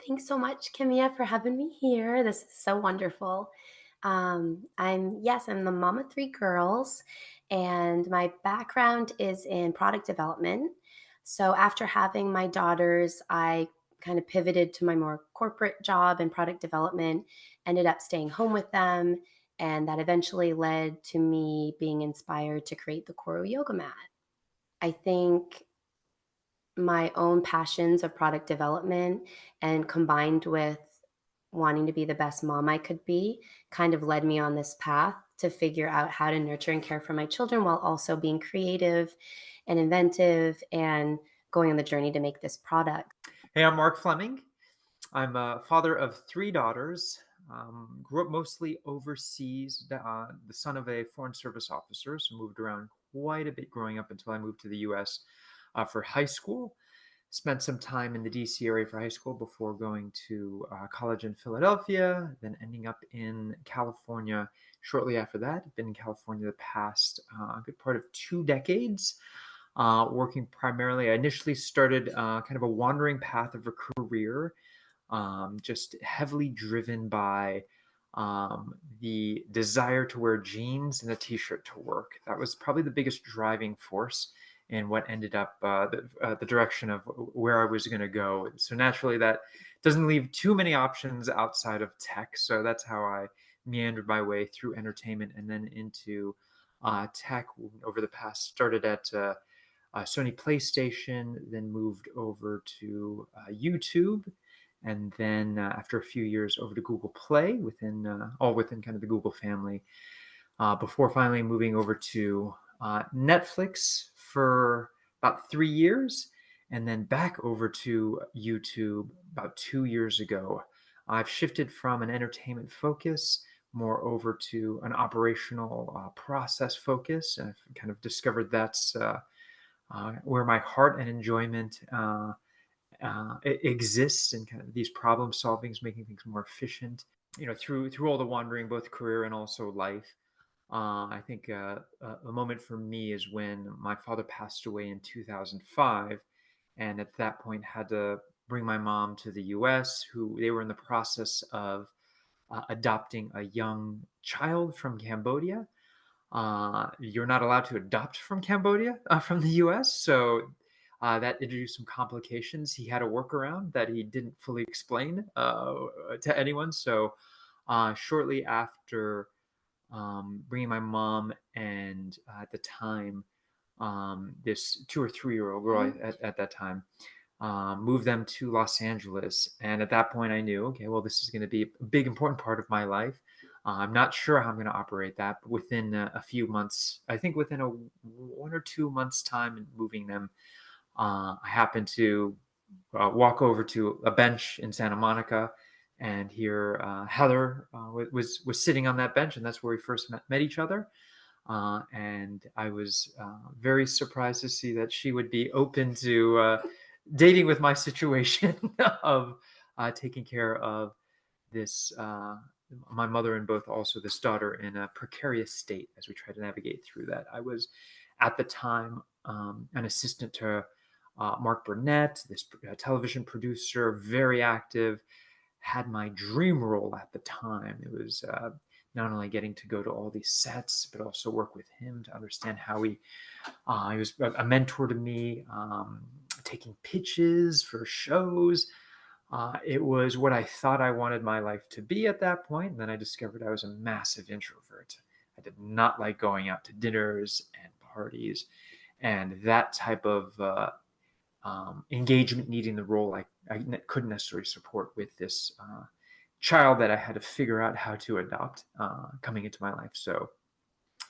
Thanks so much, Kimia, for having me here. This is so wonderful. I'm the mom of three girls, and my background is in product development. So after having my daughters, I kind of pivoted to my more corporate job in product development, ended up staying home with them, and that eventually led to me being inspired to create the Koru yoga mat. I think my own passions of product development and combined with wanting to be the best mom I could be kind of led me on this path to figure out how to nurture and care for my children while also being creative and inventive and going on the journey to make this product. Hey, I'm Mark Fleming. I'm a father of three daughters. Grew up mostly overseas, the son of a foreign service officer, so moved around quite a bit growing up until I moved to the US for high school. Spent some time in the DC area for high school before going to college in Philadelphia, then ending up in California shortly after that. Been in California the past good part of 2 decades, working primarily. I initially started kind of a wandering path of a career, just heavily driven by the desire to wear jeans and a t-shirt to work. That was probably the biggest driving force in what ended up the direction of where I was going to go. So naturally, that doesn't leave too many options outside of tech. So that's how I meandered my way through entertainment and then into tech over the past. Started at Sony PlayStation, then moved over to YouTube, and then after a few years over to Google Play, all within kind of the Google family, before finally moving over to Netflix for about 3 years, and then back over to YouTube about 2 years ago. I've shifted from an entertainment focus more over to an operational process focus, and I've kind of discovered that's where my heart and enjoyment exists, and kind of these problem solvings, making things more efficient. Through all the wandering, both career and also life. I think a moment for me is when my father passed away in 2005, and at that point had to bring my mom to the U.S. Who they were in the process of adopting a young child from Cambodia. You're not allowed to adopt from Cambodia from the U.S., so that introduced some complications. He had a workaround that he didn't fully explain to anyone. So shortly after bringing my mom and at the time this 2 or 3 year old girl Mhm. at that time, moved them to Los Angeles. And at that point, I knew, okay, well, this is going to be a big, important part of my life. I'm not sure how I'm going to operate that, but within a few months, I think within a 1 or 2 months time in moving them, I happened to walk over to a bench in Santa Monica, and here Heather was sitting on that bench, and that's where we first met each other. And I was very surprised to see that she would be open to dating with my situation of taking care of this my mother and both also this daughter in a precarious state as we try to navigate through that. I was at the time an assistant to Mark Burnett, this television producer, very active. Had my dream role at the time. It was not only getting to go to all these sets, but also work with him to understand how he was a mentor to me, taking pitches for shows. It was what I thought I wanted my life to be at that point. And then I discovered I was a massive introvert. I did not like going out to dinners and parties and that type of engagement needing the role I couldn't necessarily support with this child that I had to figure out how to adopt coming into my life. So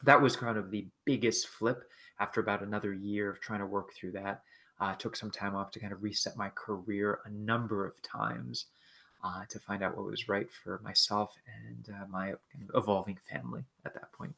that was kind of the biggest flip after about another year of trying to work through that. Took some time off to kind of reset my career a number of times to find out what was right for myself and my kind of evolving family at that point.